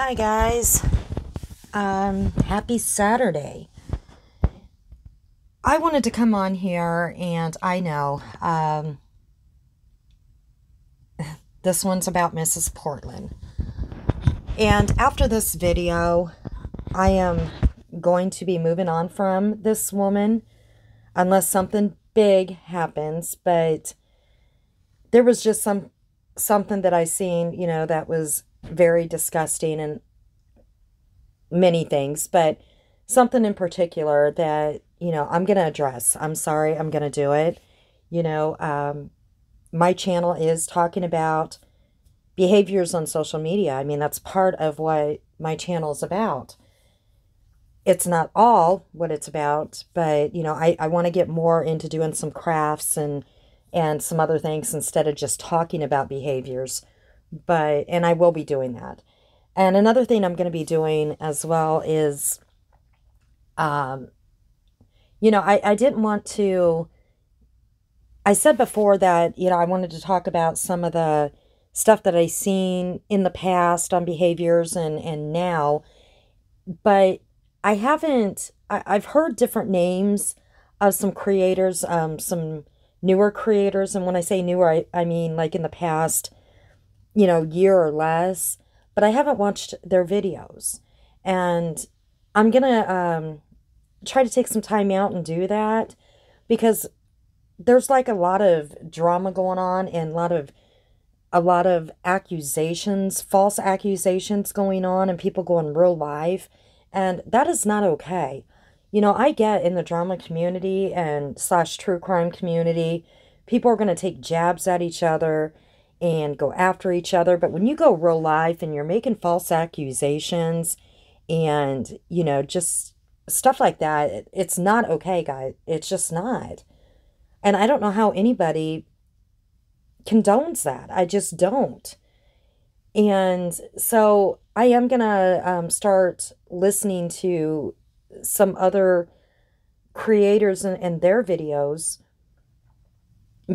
Hi guys. Happy Saturday. I wanted to come on here and I know this one's about Mrs. Portland. And after this video, I am going to be moving on from this woman unless something big happens, but there was just something that I seen, that was very disgusting and many things, but something in particular that, I'm going to address. I'm sorry, I'm going to do it. My channel is talking about behaviors on social media. I mean, that's part of what my channel is about. It's not all what it's about, but, I want to get more into doing some crafts and some other things instead of just talking about behaviors. And I will be doing that. And another thing I'm going to be doing as well is, I didn't want to, I said before that, I wanted to talk about some of the stuff that I've seen in the past on behaviors and now, but I haven't, I've heard different names of some creators, some newer creators. And when I say newer, I mean like in the past, year or less, but I haven't watched their videos. And I'm going to try to take some time out and do that because there's like a lot of drama going on and a lot of accusations, false accusations going on and people going real live. And that is not okay. I get in the drama community and / true crime community, people are going to take jabs at each other and go after each other. But when you go real life and you're making false accusations and, just stuff like that, it's not okay, guys. It's just not. And I don't know how anybody condones that. I just don't. And so I am going to start listening to some other creators and their videos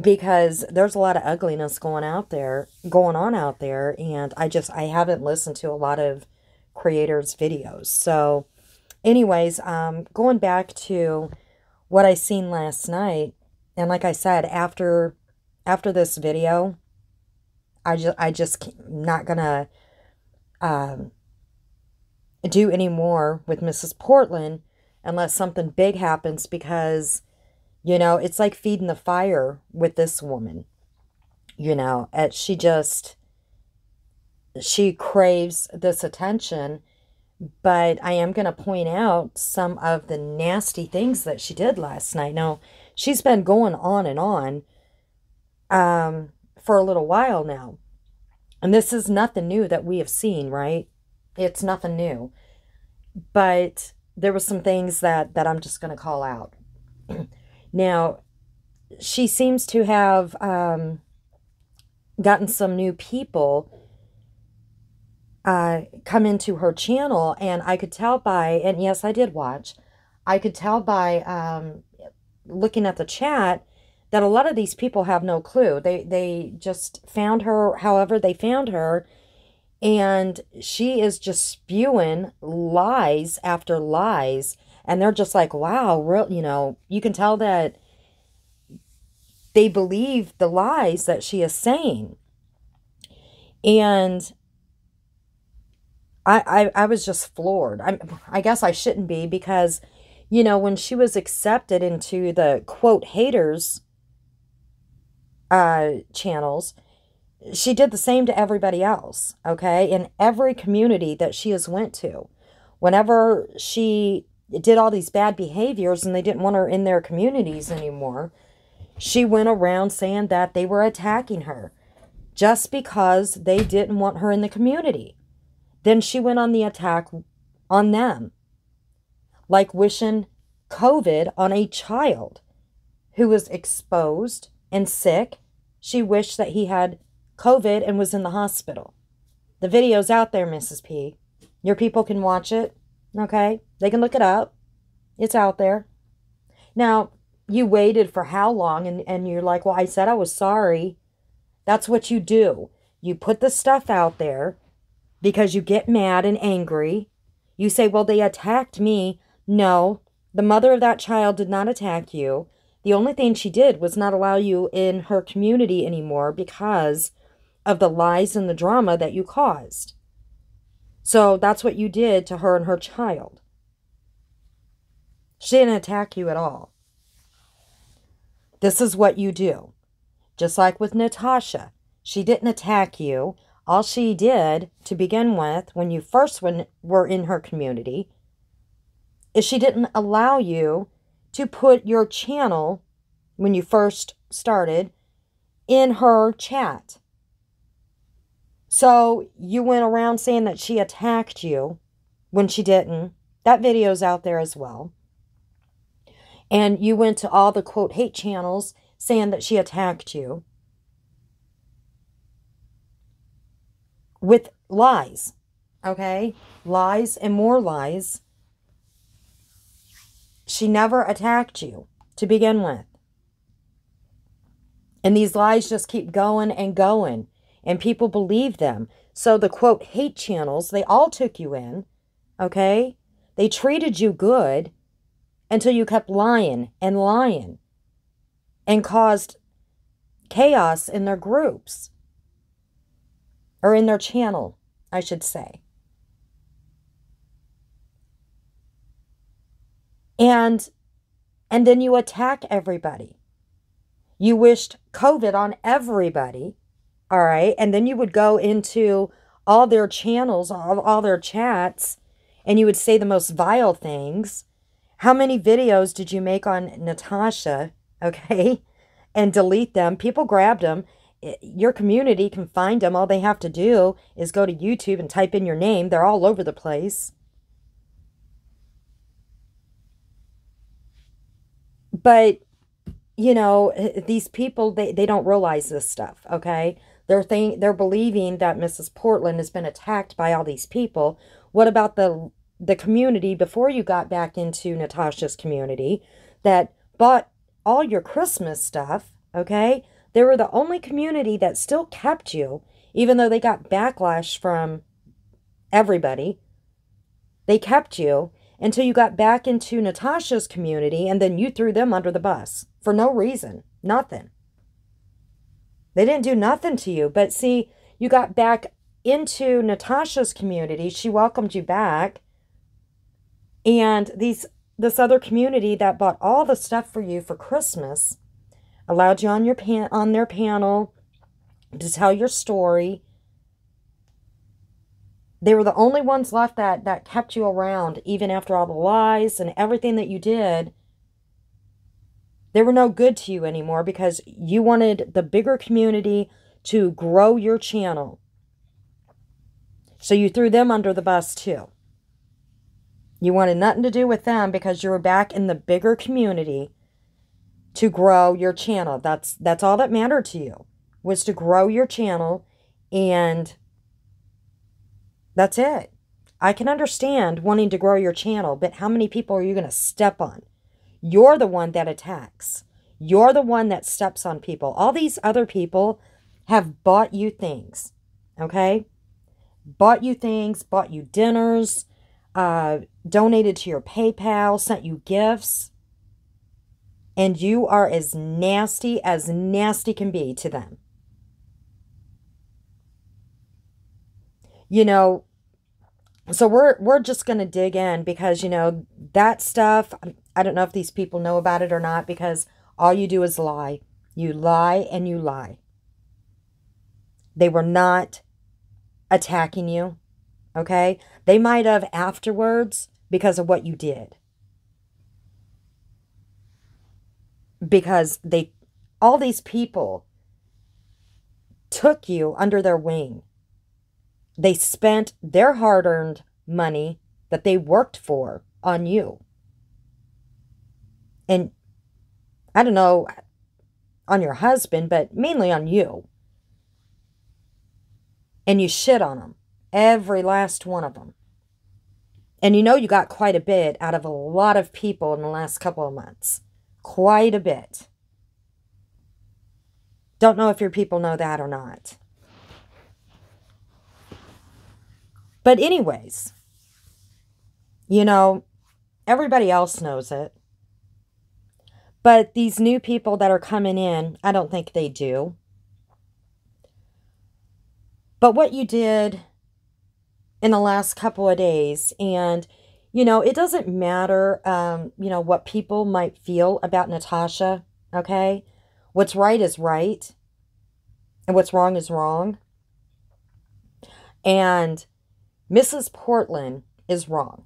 because there's a lot of ugliness going on out there. And I haven't listened to a lot of creators' videos. So anyways, going back to what I seen last night, and like I said, after this video, I just not gonna do any more with Mrs. Portland unless something big happens because, it's like feeding the fire with this woman. She craves this attention, but I am going to point out some of the nasty things that she did last night. Now, she's been going on and on for a little while now. And this is nothing new that we have seen, right? It's nothing new. But there were some things that I'm just going to call out. Now, she seems to have gotten some new people come into her channel, and I could tell by, and yes, I did watch, I could tell by looking at the chat that a lot of these people have no clue. They just found her however they found her, and she is just spewing lies after lies, and they're just like, wow, real, you can tell that they believe the lies that she is saying. And I was just floored. I guess I shouldn't be because, when she was accepted into the quote haters channels, she did the same to everybody else, okay? In every community that she has went to. Whenever she did all these bad behaviors and they didn't want her in their communities anymore, she went around saying that they were attacking her just because they didn't want her in the community. Then she went on the attack on them, like wishing COVID on a child who was exposed and sick. She wished that he had COVID and was in the hospital. The video's out there, Mrs. P. Your people can watch it, okay? They can look it up. It's out there. Now, you waited for how long? And you're like, well, I said I was sorry. That's what you do. You put the stuff out there. because you get mad and angry. You say, well, they attacked me. No, the mother of that child did not attack you. The only thing she did was not allow you in her community anymore because of the lies and the drama that you caused. So that's what you did to her and her child. She didn't attack you at all. This is what you do. Just like with Natasha. She didn't attack you. All she did, to begin with, when you first were in her community, is she didn't allow you to put your channel, when you first started, in her chat. So you went around saying that she attacked you when she didn't. That video's out there as well. And you went to all the, quote, hate channels saying that she attacked you. With lies, okay? Lies and more lies. She never attacked you to begin with. And these lies just keep going and going. And people believe them. So the, quote, hate channels, they all took you in, okay? They treated you good until you kept lying and lying and caused chaos in their groups. Or in their channel, I should say. And then you attack everybody. You wished COVID on everybody. All right. And then you would go into all their channels, all their chats, and you would say the most vile things. How many videos did you make on Natasha? Okay. And delete them. People grabbed them. Your community can find them. All they have to do is go to YouTube and type in your name. They're all over the place. But, you know, these people, they don't realize this stuff, okay? They're believing that Mrs. Portland has been attacked by all these people. What about the community before you got back into Natasha's community that bought all your Christmas stuff, okay? They were the only community that still kept you, even though they got backlash from everybody. They kept you until you got back into Natasha's community, and then you threw them under the bus for no reason. Nothing. They didn't do nothing to you. But see, you got back into Natasha's community. She welcomed you back. And this other community that bought all the stuff for you for Christmas allowed you on their panel to tell your story. They were the only ones left that kept you around, even after all the lies and everything that you did. They were no good to you anymore because you wanted the bigger community to grow your channel. So you threw them under the bus too. You wanted nothing to do with them because you were back in the bigger community to grow your channel. That's all that mattered to you, was to grow your channel, and that's it. I can understand wanting to grow your channel, but how many people are you going to step on? You're the one that attacks. You're the one that steps on people. All these other people have bought you things, okay? Bought you things, bought you dinners, donated to your PayPal, sent you gifts. And you are as nasty can be to them. You know, so we're just going to dig in because, you know, that stuff, I don't know if these people know about it or not, because all you do is lie. You lie and you lie. They were not attacking you, okay? They might have afterwards because of what you did. Because all these people took you under their wing. They spent their hard-earned money that they worked for on you. And I don't know on your husband, but mainly on you. And you shit on them. Every last one of them. And you know you got quite a bit out of a lot of people in the last couple of months. Quite a bit. Don't know if your people know that or not. But anyways, you know, everybody else knows it. But these new people that are coming in, I don't think they do. But what you did in the last couple of days, and, you know, it doesn't matter, you know, what people might feel about Natasha, okay? What's right is right, and what's wrong is wrong. And Mrs. Portland is wrong,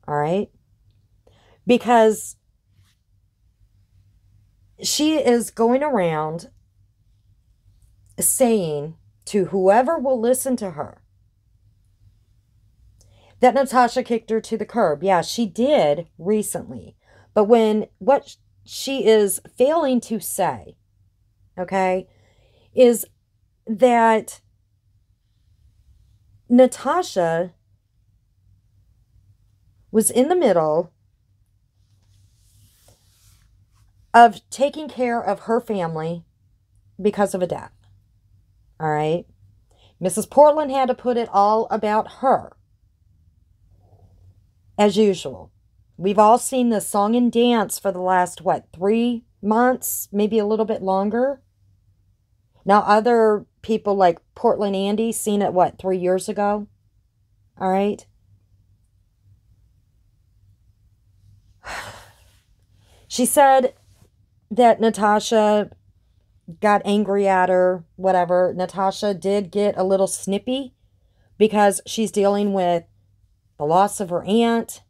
all right? Because she is going around saying to whoever will listen to her that Natasha kicked her to the curb. Yeah, she did recently. But what she is failing to say, okay, is that Natasha was in the middle of taking care of her family because of a death. All right? Mrs. Portland had to put it all about her. As usual. We've all seen this song and dance for the last, 3 months? Maybe a little bit longer? Now, other people like Portland Andy seen it, 3 years ago? All right? She said that Natasha got angry at her, whatever. Natasha did get a little snippy because she's dealing with the loss of her aunt,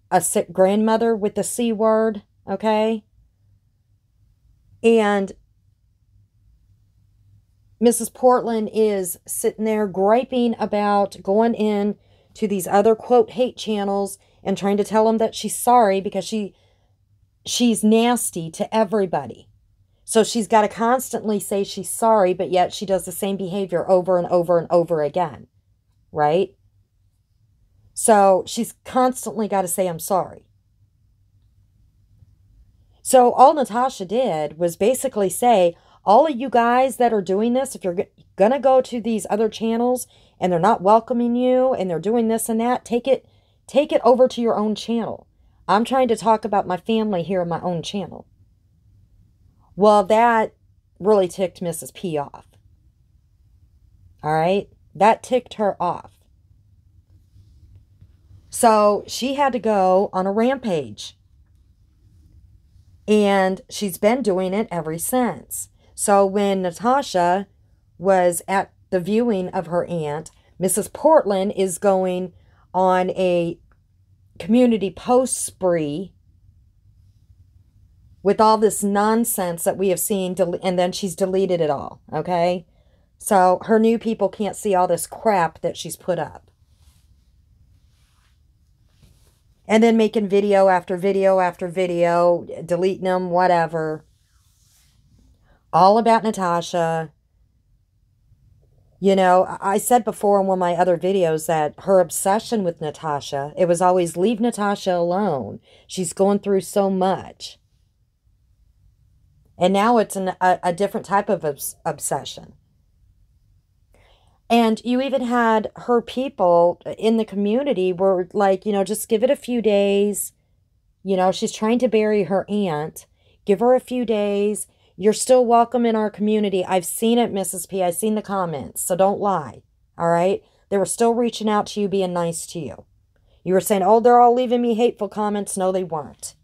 a sick grandmother with the C word, okay? And Mrs. Portland is sitting there griping about going in to these other, quote, hate channels and trying to tell them that she's sorry because she's nasty to everybody. So she's got to constantly say she's sorry, but yet she does the same behavior over and over and over again, right? So she's constantly got to say, I'm sorry. So all Natasha did was basically say, all of you guys that are doing this, if you're going to go to these other channels and they're not welcoming you and they're doing this and that, take it over to your own channel. I'm trying to talk about my family here on my own channel. Well, that really ticked Mrs. P off. All right? That ticked her off. So she had to go on a rampage. And she's been doing it ever since. So when Natasha was at the viewing of her aunt, Mrs. Portland is going on a community post spree with all this nonsense that we have seen, and then she's deleted it all, okay? So her new people can't see all this crap that she's put up. And then making video after video after video, deleting them, whatever. All about Natasha. You know, I said before in one of my other videos that her obsession with Natasha, it was always leave Natasha alone. She's going through so much. And now it's a different type of obsession. And you even had her people in the community were like, you know, just give it a few days. You know, she's trying to bury her aunt. Give her a few days. You're still welcome in our community. I've seen it, Mrs. P. I've seen the comments, so don't lie. All right? They were still reaching out to you, being nice to you. You were saying, oh, they're all leaving me hateful comments. No, they weren't.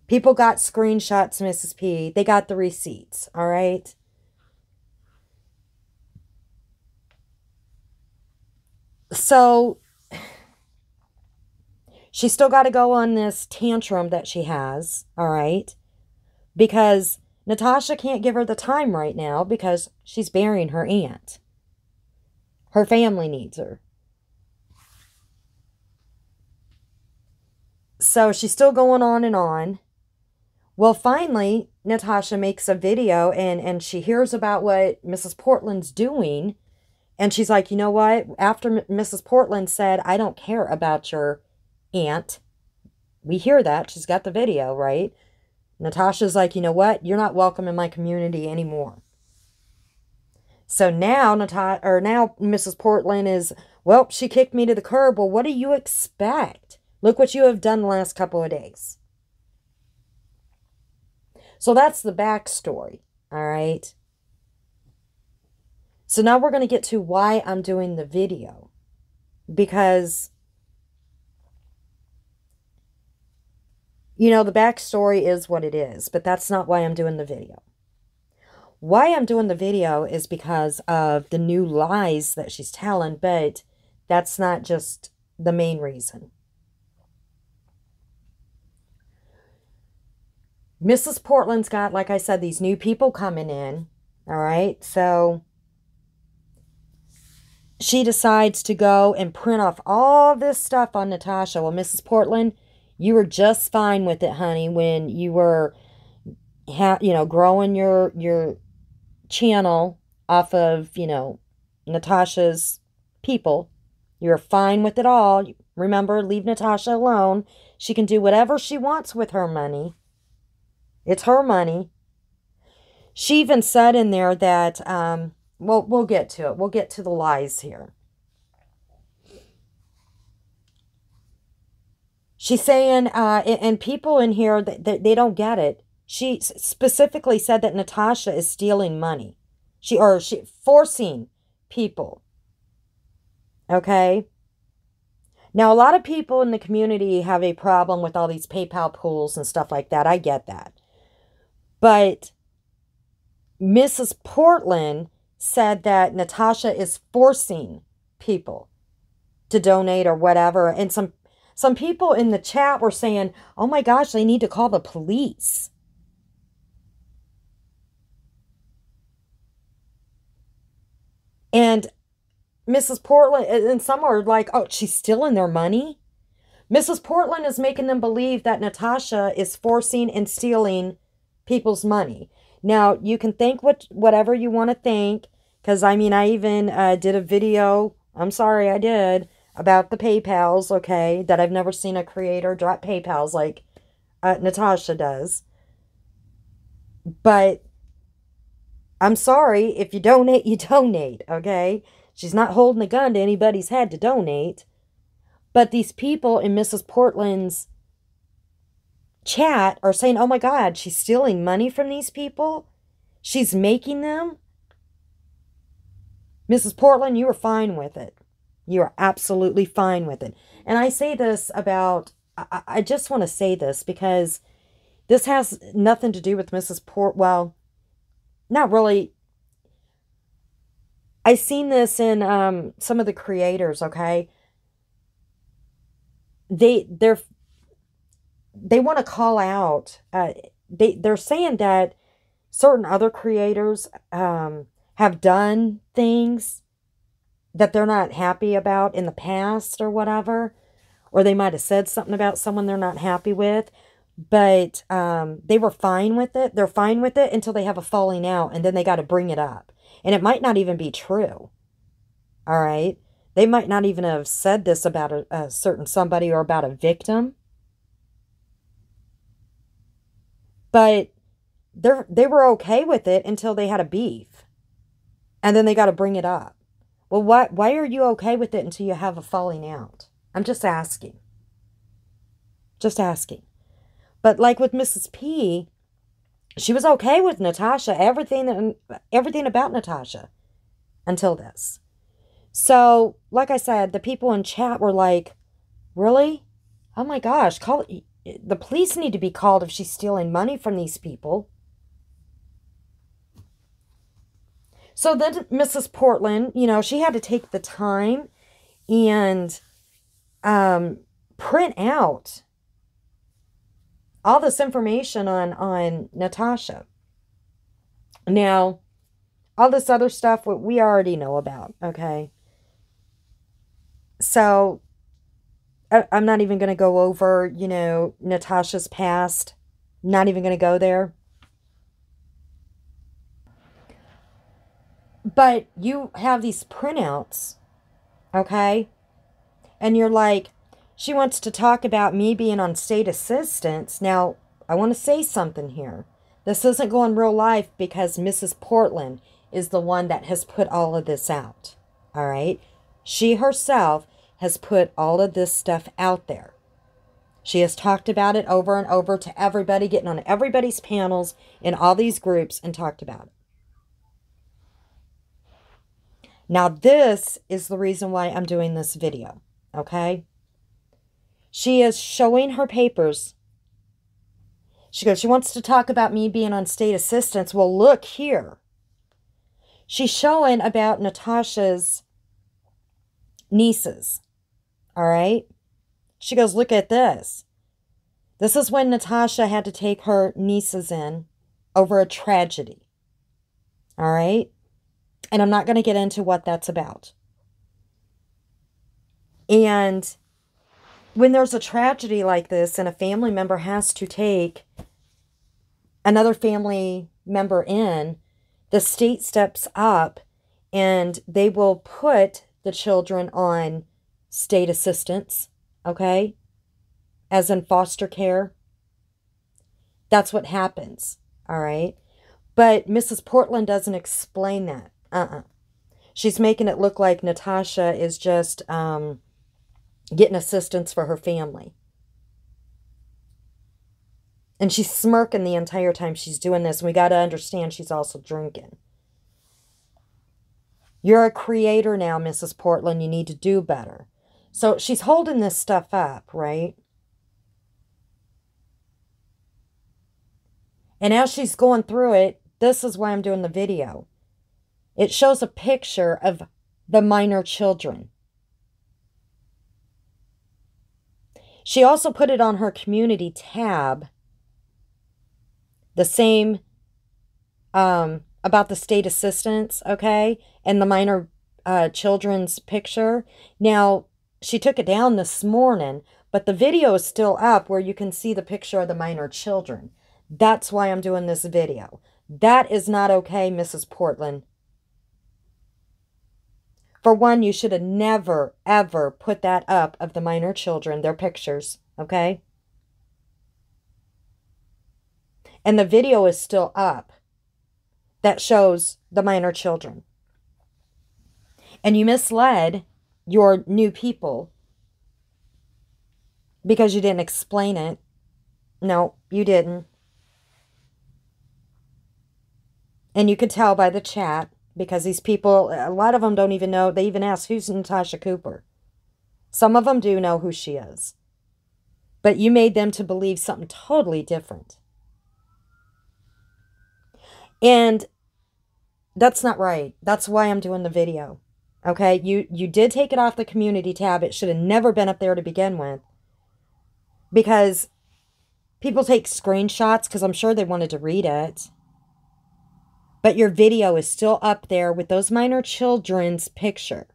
People got screenshots, Mrs. P. They got the receipts, all right? So, she's still got to go on this tantrum that she has, all right? Because Natasha can't give her the time right now because she's burying her aunt. Her family needs her. So, she's still going on and on. Well, finally, Natasha makes a video and she hears about what Mrs. Portland's doing. And she's like, you know what? After Mrs. Portland said, I don't care about your aunt. We hear that. She's got the video, right? Natasha's like, you know what? You're not welcome in my community anymore. So now now Mrs. Portland is, well, she kicked me to the curb. Well, what do you expect? Look what you have done the last couple of days. So that's the backstory, all right? So now we're going to get to why I'm doing the video. Because, you know, the backstory is what it is, but that's not why I'm doing the video. Why I'm doing the video is because of the new lies that she's telling, but that's not just the main reason. Mrs. Portland's got, like I said, these new people coming in, all right? So she decides to go and print off all this stuff on Natasha. Well, Mrs. Portland, you were just fine with it, honey, when you were, growing your channel off of, Natasha's people. You're fine with it all. Remember, leave Natasha alone. She can do whatever she wants with her money. It's her money. She even said in there that, well, we'll get to it. We'll get to the lies here. She's saying, and people in here, they don't get it. She specifically said that Natasha is stealing money. She forcing people. Okay? Now, a lot of people in the community have a problem with all these PayPal pools and stuff like that. I get that. But Mrs. Portland said that Natasha is forcing people to donate or whatever. And some people in the chat were saying, oh my gosh, they need to call the police. And Mrs. Portland, and some are like, oh, she's stealing their money? Mrs. Portland is making them believe that Natasha is forcing and stealing people's money. Now, you can think whatever you want to think, because, I mean, I even did a video, I'm sorry I did, about the PayPals, okay, that I've never seen a creator drop PayPals like Natasha does. But I'm sorry, if you donate, you donate, okay? She's not holding a gun to anybody's head to donate. But these people in Mrs. Portland's chat are saying, oh my God, she's stealing money from these people? She's making them? Mrs. Portland, you are fine with it. You are absolutely fine with it. And I say this about, I just want to say this because this has nothing to do with Mrs. Well, not really. I seen this in some of the creators, okay? They want to call out, they're saying that certain other creators have done things that they're not happy about in the past or whatever, or they might have said something about someone they're not happy with, but they were fine with it. They're fine with it until they have a falling out, and then they got to bring it up. And it might not even be true. All right? They might not even have said this about a certain somebody or about a victim. But they were okay with it until they had a beef. And then they got to bring it up. Well, why are you okay with it until you have a falling out? I'm just asking. Just asking. But like with Mrs. P, she was okay with Natasha, everything about Natasha until this. So, like I said, the people in chat were like, really? Oh my gosh, the police need to be called if she's stealing money from these people. So then Mrs. Portland, she had to take the time and print out all this information on Natasha. Now, all this other stuff we already know about, okay? So, I'm not even going to go over, Natasha's past. Not even going to go there. But you have these printouts, okay? And you're like, she wants to talk about me being on state assistance. Now, I want to say something here. This isn't going real life because Mrs. Portland is the one that has put all of this out. All right? She herself has put all of this stuff out there. She has talked about it over and over to everybody, getting on everybody's panels in all these groups and talked about it. Now, this is the reason why I'm doing this video, okay? She is showing her papers. She goes, she wants to talk about me being on state assistance. Well, look here. She's showing about Natasha's nieces, all right? She goes, look at this. This is when Natasha had to take her nieces in over a tragedy, all right? And I'm not going to get into what that's about. And when there's a tragedy like this and a family member has to take another family member in, the state steps up and they will put the children on state assistance, okay? As in foster care. That's what happens, all right? But Mrs. Portland doesn't explain that. She's making it look like Natasha is just getting assistance for her family. And she's smirking the entire time she's doing this. And we got to understand she's also drinking. You're a creator now, Mrs. Portland. You need to do better. So she's holding this stuff up, right? And as she's going through it, this is why I'm doing the video. It shows a picture of the minor children. She also put it on her community tab. The same about the state assistance, okay? And the minor children's picture. Now, she took it down this morning, but the video is still up where you can see the picture of the minor children. That's why I'm doing this video. That is not okay, Mrs. Portland. For one, you should have never, ever put that up of the minor children, their pictures, okay? And the video is still up that shows the minor children. And you misled your new people because you didn't explain it. No, you didn't. And you could tell by the chat. Because these people, a lot of them don't even know. They even ask, who's Natasha Cooper? Some of them do know who she is. But you made them to believe something totally different. And that's not right. That's why I'm doing the video. Okay? You did take it off the community tab. It should have never been up there to begin with. Because people take screenshots because I'm sure they wanted to read it. But your video is still up there with those minor children's picture.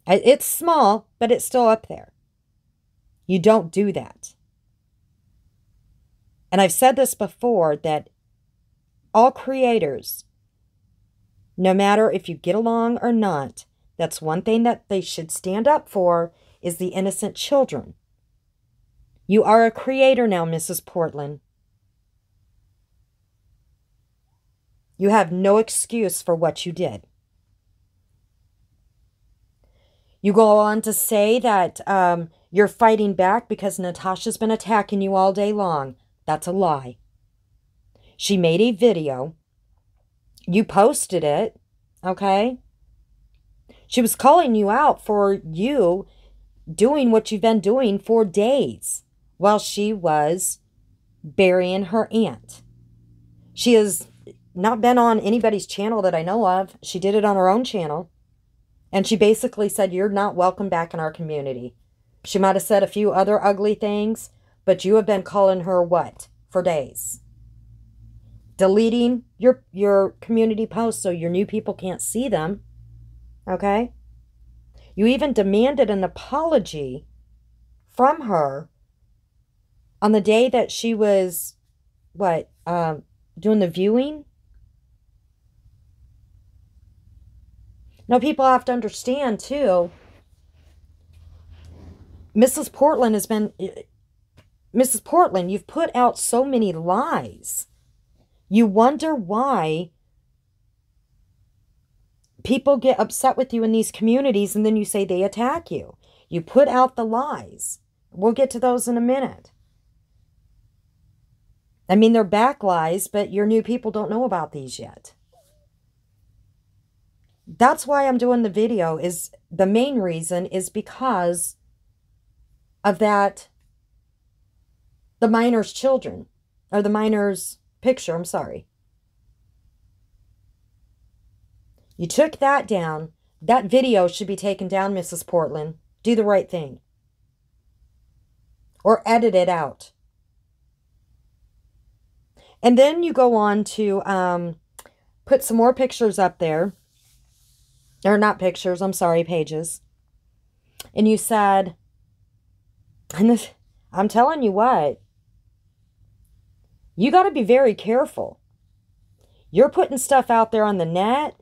It's small, but it's still up there. You don't do that. And I've said this before, that all creators, no matter if you get along or not, that's one thing that they should stand up for, is the innocent children. You are a creator now, Mrs. Portland. You have no excuse for what you did. You go on to say that you're fighting back because Natasha's been attacking you all day long. That's a lie. She made a video. You posted it, okay? She was calling you out for you doing what you've been doing for days while she was burying her aunt. She has not been on anybody's channel that I know of. She did it on her own channel. And she basically said, you're not welcome back in our community. She might have said a few other ugly things, but you have been calling her what? For days. Deleting your community posts so your new people can't see them. Okay? You even demanded an apology from her on the day that she was, doing the viewing? Now, people have to understand, too, Mrs. Portland, you've put out so many lies. You wonder why People get upset with you in these communities, and then you say they attack you. You put out the lies. We'll get to those in a minute. I mean, they're back lies, but your new people don't know about these yet. That's why I'm doing the video. Is the main reason is because of that, the minor's children, or the minor's picture, I'm sorry. You took that down. That video should be taken down, Mrs. Portland. Do the right thing. Or edit it out. And then you go on to put some more pictures up there. Or not pictures, I'm sorry, pages. And you said, and this, I'm telling you what, you got to be very careful. You're putting stuff out there on the net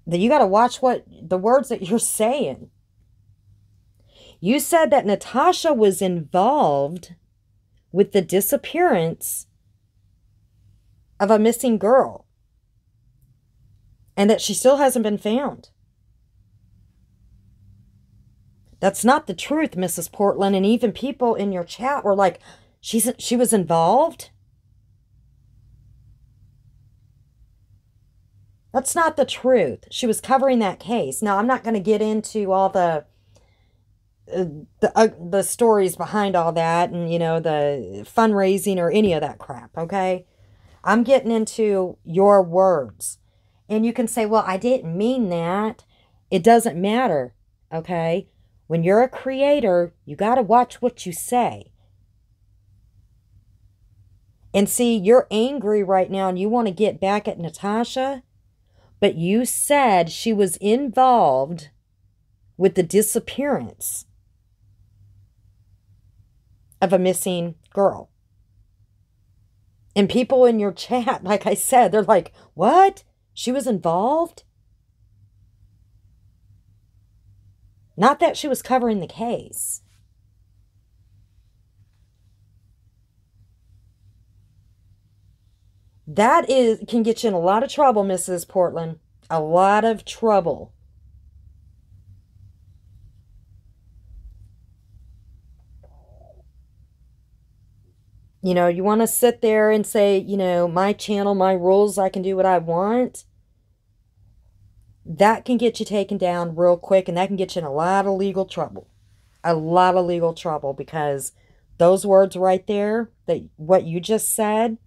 that you got to watch what the words that you're saying. You said that Natasha was involved with the disappearance of a missing girl and that she still hasn't been found. That's not the truth, Mrs. Portland. And even people in your chat were like, she was involved? That's not the truth. She was covering that case. Now, I'm not going to get into all the stories behind all that and, you know, the fundraising or any of that crap, okay? I'm getting into your words. And you can say, well, I didn't mean that. It doesn't matter, okay? When you're a creator, you got to watch what you say. And see, you're angry right now and you want to get back at Natasha, but you said she was involved with the disappearance of a missing girl. And people in your chat, like I said, they're like, what? She was involved? Not that she was covering the case. That can get you in a lot of trouble, Mrs. Portland. A lot of trouble. You know, you want to sit there and say, you know, my channel, my rules, I can do what I want. That can get you taken down real quick, and that can get you in a lot of legal trouble. A lot of legal trouble, because those words right there, that what you just said,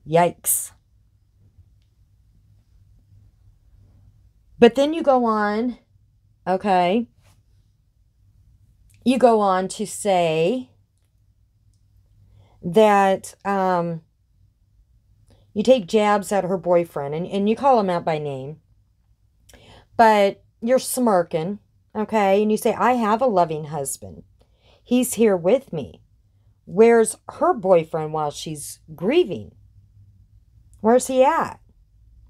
yikes. But then you go on, okay, you go on to say that you take jabs at her boyfriend, and you call him out by name. But you're smirking, okay? And you say, I have a loving husband. He's here with me. Where's her boyfriend while she's grieving? Where's he at?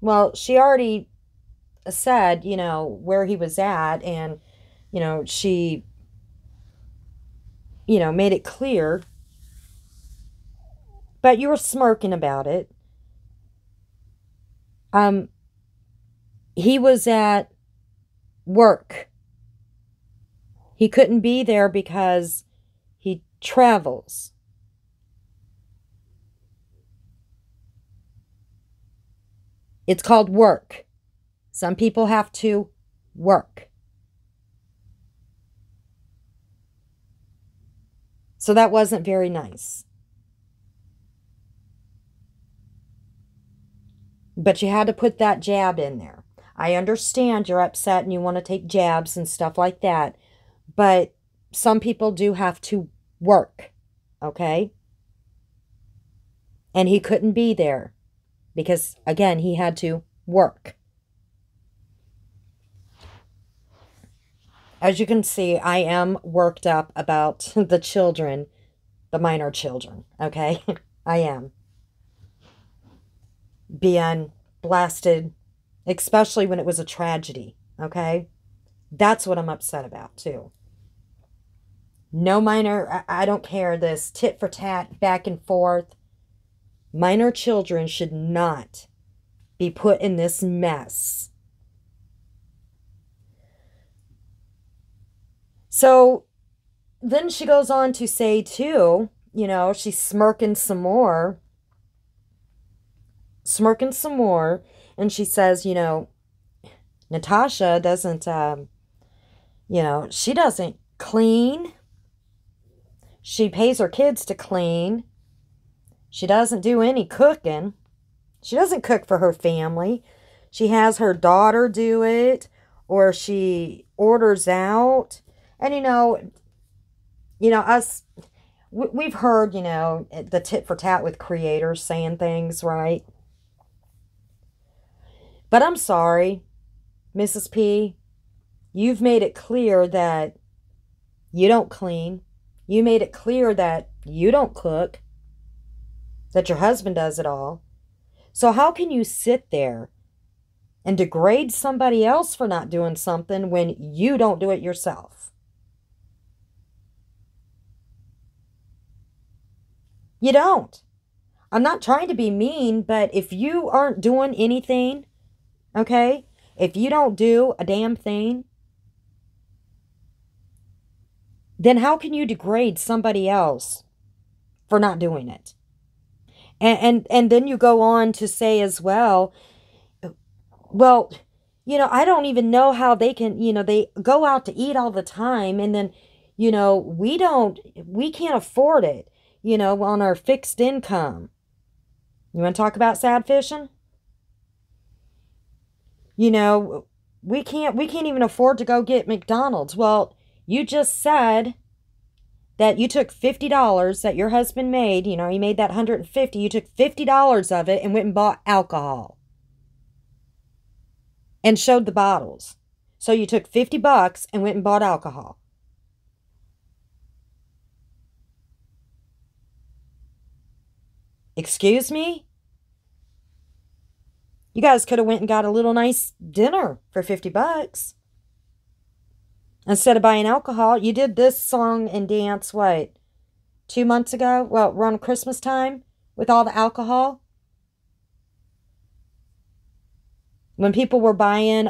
Well, she already said, you know, where he was at. And, you know, she, you know, made it clear. But you were smirking about it. He was at work. He couldn't be there because he travels. It's called work. Some people have to work. So that wasn't very nice. But you had to put that jab in there. I understand you're upset and you want to take jabs and stuff like that. But some people do have to work. Okay? And he couldn't be there. Because, again, he had to work. As you can see, I am worked up about the children, the minor children. Okay? I am. Being blasted, especially when it was a tragedy, okay? That's what I'm upset about, too. No minor, I don't care, this tit for tat, back and forth. Minor children should not be put in this mess. So then she goes on to say, too, she's smirking some more, and she says, Natasha doesn't, she doesn't clean. She pays her kids to clean. She doesn't do any cooking. She doesn't cook for her family. She has her daughter do it, or she orders out. And, us, we've heard, the tit for tat with creators saying things, right? But I'm sorry, Mrs. P, you've made it clear that you don't clean. You made it clear that you don't cook, that your husband does it all. So how can you sit there and degrade somebody else for not doing something when you don't do it yourself? You don't. I'm not trying to be mean, but if you aren't doing anything, okay, if you don't do a damn thing, then how can you degrade somebody else for not doing it? And then you go on to say as well, well, I don't even know how they can, they go out to eat all the time, and then, we can't afford it, on our fixed income. You want to talk about sad fishing? We can't even afford to go get McDonald's. Well, you just said that you took $50 that your husband made, he made that $150, you took $50 of it and went and bought alcohol and showed the bottles. So you took $50 and went and bought alcohol. Excuse me? You guys could have went and got a little nice dinner for $50. Instead of buying alcohol. You did this song and dance, 2 months ago? Well, around Christmas time with all the alcohol. When people were buying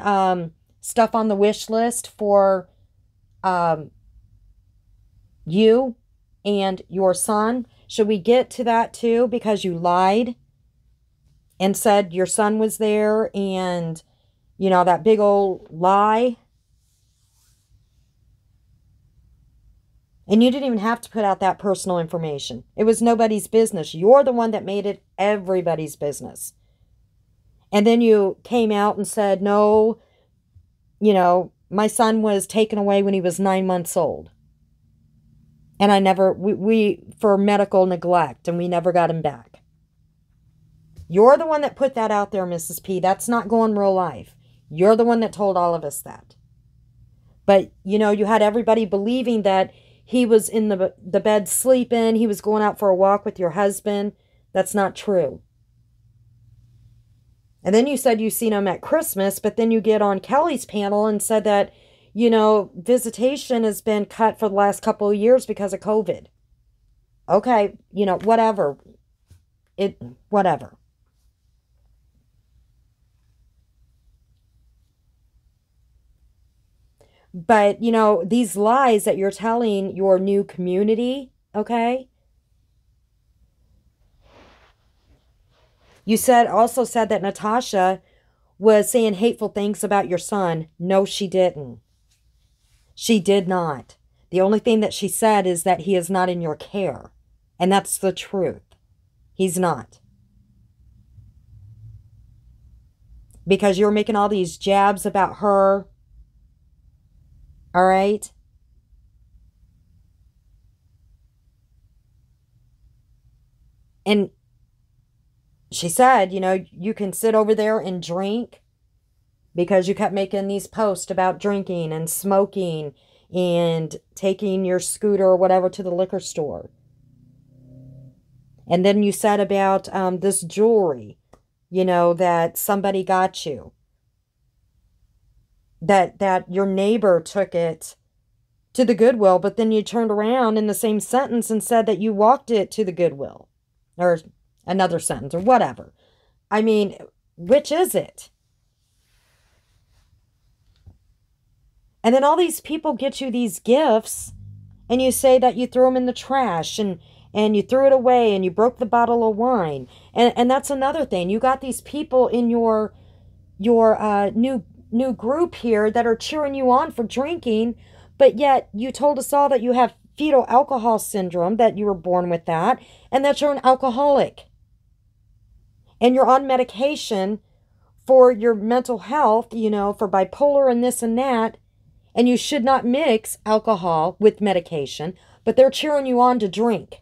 stuff on the wish list for you and your son. Should we get to that too? Because you lied and said your son was there, and, that big old lie. And you didn't even have to put out that personal information. It was nobody's business. You're the one that made it everybody's business. And then you came out and said, no, my son was taken away when he was 9 months old. And we for medical neglect, and we never got him back. You're the one that put that out there, Mrs. P. That's not going real life. You're the one that told all of us that. But, you had everybody believing that he was in the bed sleeping. He was going out for a walk with your husband. That's not true. And then you said you seen him at Christmas, but then you get on Kelly's panel and said that, visitation has been cut for the last couple of years because of COVID. Okay, whatever. Whatever. But, these lies that you're telling your new community, okay? You also said that Natasha was saying hateful things about your son. No, she didn't. She did not. The only thing that she said is that he is not in your care. And that's the truth. He's not. Because you're making all these jabs about her. All right? And she said, you can sit over there and drink, because you kept making these posts about drinking and smoking and taking your scooter or whatever to the liquor store. And then you said about this jewelry, that somebody got you. That your neighbor took it to the Goodwill, but then you turned around in the same sentence and said that you walked it to the Goodwill. Or another sentence or whatever. I mean, Which is it? And then all these people get you these gifts and you say that you threw them in the trash and you threw it away and you broke the bottle of wine. And that's another thing. You got these people in your new group here that are cheering you on for drinking, but yet you told us all that you have fetal alcohol syndrome, that you were born with that, and that you're an alcoholic. And you're on medication for your mental health, for bipolar and this and that, and you should not mix alcohol with medication, but they're cheering you on to drink.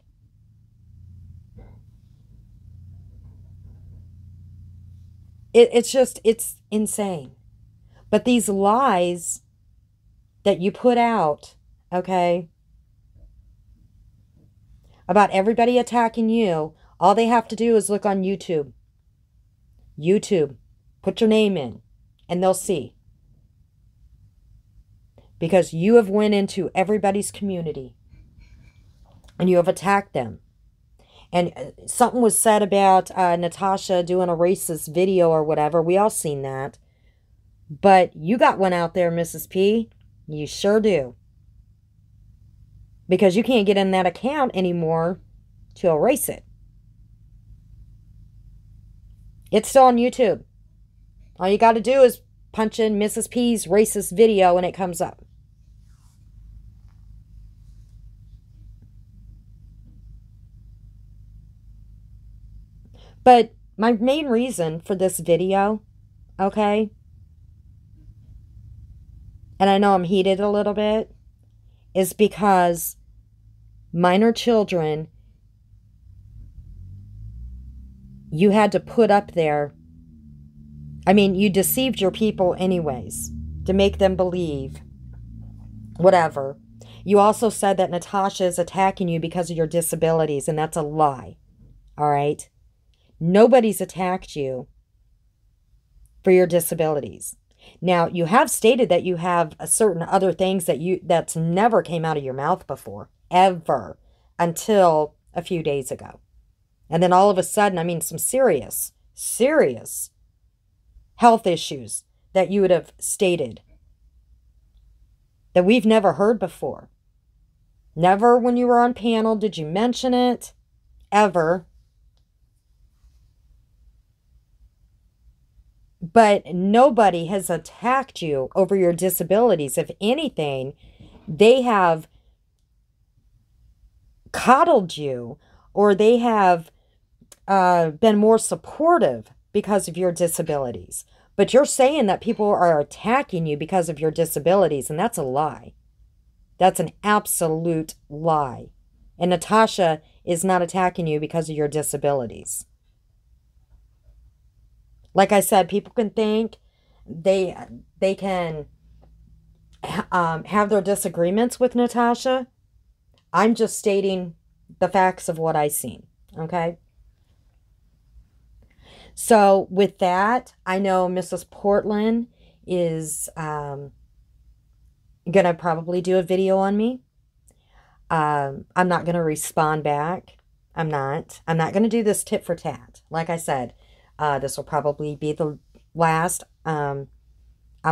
It's insane. But these lies that you put out, okay, about everybody attacking you, all they have to do is look on YouTube. YouTube. Put your name in, and they'll see. Because you have went into everybody's community, and you have attacked them. And something was said about Natasha doing a racist video or whatever. We all seen that. But you got one out there, Mrs. P. You sure do. Because you can't get in that account anymore to erase it. It's still on YouTube. All you got to do is punch in Mrs. P's racist video and it comes up. But my main reason for this video, okay, and I know I'm heated a little bit, is because minor children, you had to put up there. I mean, you deceived your people anyways to make them believe whatever. You also said that Natasha is attacking you because of your disabilities, and that's a lie. All right? Nobody's attacked you for your disabilities. Now, you have stated that you have a certain other things that's never came out of your mouth before, ever, until a few days ago. And then all of a sudden, I mean, some serious health issues that you would have stated that we've never heard before. Never when you were on panel did you mention it, ever. But nobody has attacked you over your disabilities. If anything, they have coddled you, or they have been more supportive because of your disabilities. But you're saying that people are attacking you because of your disabilities, and that's a lie. That's an absolute lie. And Natasha is not attacking you because of your disabilities. Like I said, people can think they can have their disagreements with Natasha. I'm just stating the facts of what I've seen, okay? So with that, I know Mrs. Portland is going to probably do a video on me. I'm not going to respond back. I'm not going to do this tit for tat. Like I said, this will probably be the last. I'm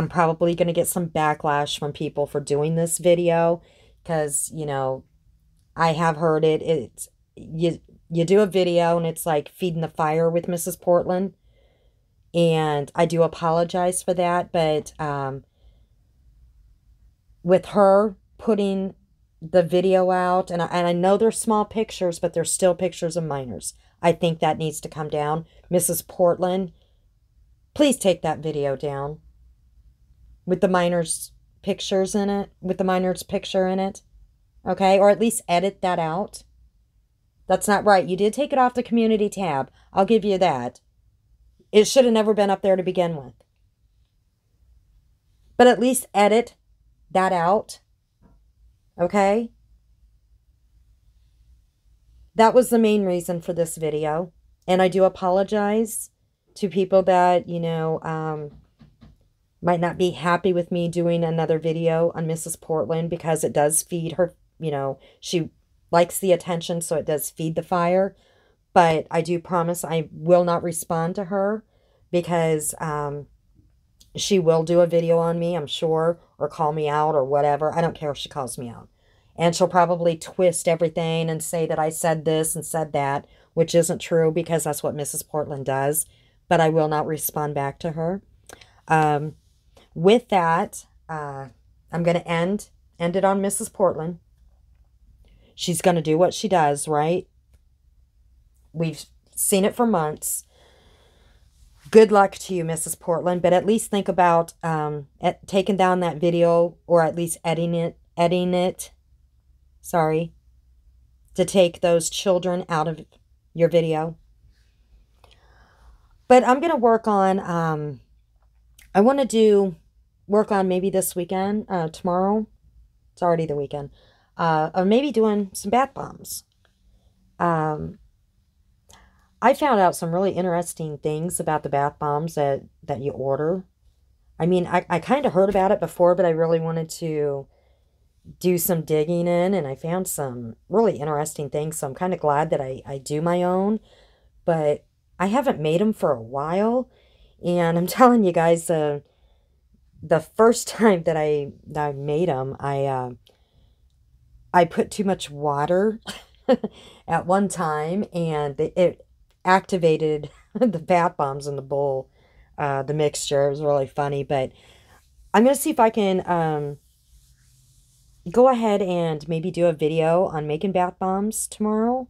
probably going to get some backlash from people for doing this video because, I have heard it. It's you do a video and it's like feeding the fire with Mrs. Portland. And I do apologize for that. But with her putting the video out, and I know they're small pictures, but they're still pictures of minors. I think that needs to come down. Mrs. Portland, please take that video down with the minors' pictures in it, with the minor's picture in it. Okay? Or at least edit that out. That's not right. You did take it off the community tab. I'll give you that. It should have never been up there to begin with. But at least edit that out. Okay? That was the main reason for this video. And I do apologize to people that, might not be happy with me doing another video on Mrs. Portland because it does feed her, she likes the attention, so it does feed the fire. But I do promise I will not respond to her because she will do a video on me, I'm sure, or call me out or whatever. I don't care if she calls me out. And she'll probably twist everything and say that I said this and said that, which isn't true because that's what Mrs. Portland does. But I will not respond back to her. Um, with that, I'm going to end it on Mrs. Portland. She's going to do what she does, right? We've seen it for months. Good luck to you, Mrs. Portland, but at least think about taking down that video, or at least editing it, sorry, to take those children out of your video. But I'm going to work on, I want to work on maybe this weekend, tomorrow, it's already the weekend, or maybe doing some bath bombs. I found out some really interesting things about the bath bombs that you order. I mean, I kind of heard about it before, but I really wanted to do some digging in, and I found some really interesting things, so I'm kind of glad that I do my own, but I haven't made them for a while, and I'm telling you guys, the first time that I made them, I put too much water at one time, and it activated the bath bombs in the bowl, the mixture. It was really funny, but I'm going to see if I can go ahead and maybe do a video on making bath bombs tomorrow.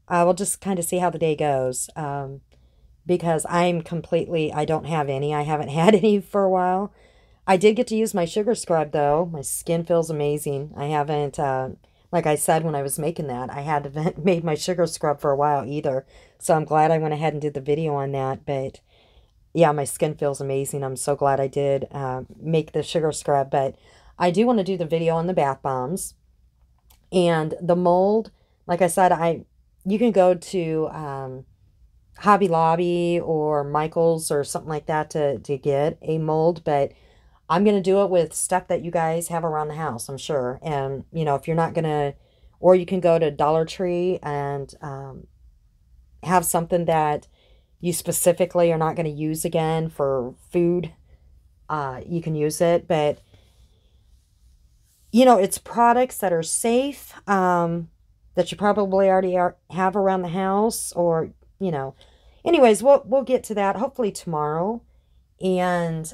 We'll just kind of see how the day goes, because I don't have any. I haven't had any for a while. I did get to use my sugar scrub, though. My skin feels amazing. I haven't, like I said when I was making that, I hadn't made my sugar scrub for a while either. So I'm glad I went ahead and did the video on that. But yeah, my skin feels amazing. I'm so glad I did make the sugar scrub. But I do want to do the video on the bath bombs. And the mold, like I said, you can go to Hobby Lobby or Michael's or something like that to get a mold. But I'm going to do it with stuff that you guys have around the house, I'm sure. And, you know, if you're not going to, or you can go to Dollar Tree and have something that you specifically are not going to use again for food. You can use it, but, you know, it's products that are safe, that you probably already have around the house, or, you know. Anyways, we'll get to that hopefully tomorrow. And,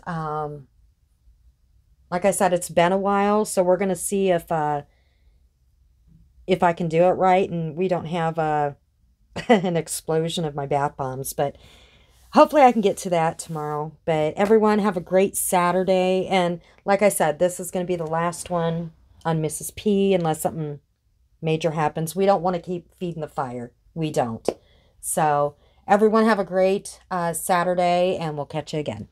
like I said, it's been a while, so we're going to see if I can do it right and we don't have an explosion of my bath bombs. But hopefully I can get to that tomorrow. But everyone, have a great Saturday. And like I said, this is going to be the last one on Mrs. P unless something major happens. We don't want to keep feeding the fire. We don't. So everyone have a great Saturday, and we'll catch you again.